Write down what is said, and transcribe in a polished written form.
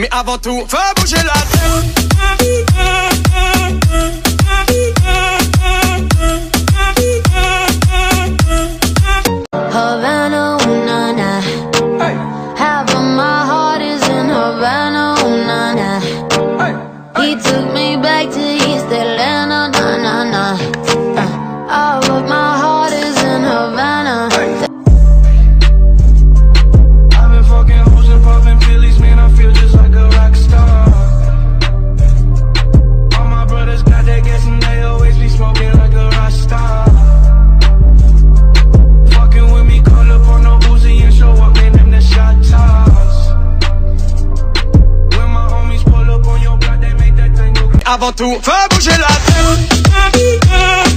Mais avant tout, fais bouger la tête. Havana, ooh, na, na. Hey. Half of my heart is in Havana, ooh, na, na. Hey. He took me back to East Atlanta, na, na, na. All of my heart is in Havana. Hey. I've been fucking hoes and popping pillies, man, I feel just like a rock star. All my brothers got that gas and they always be smoking like a rock star. Fucking with me, call up on no boozy and show up, man, them the shot toss. When my homies pull up on your block, they make that thing go. Avant tout, fais bouger la tête.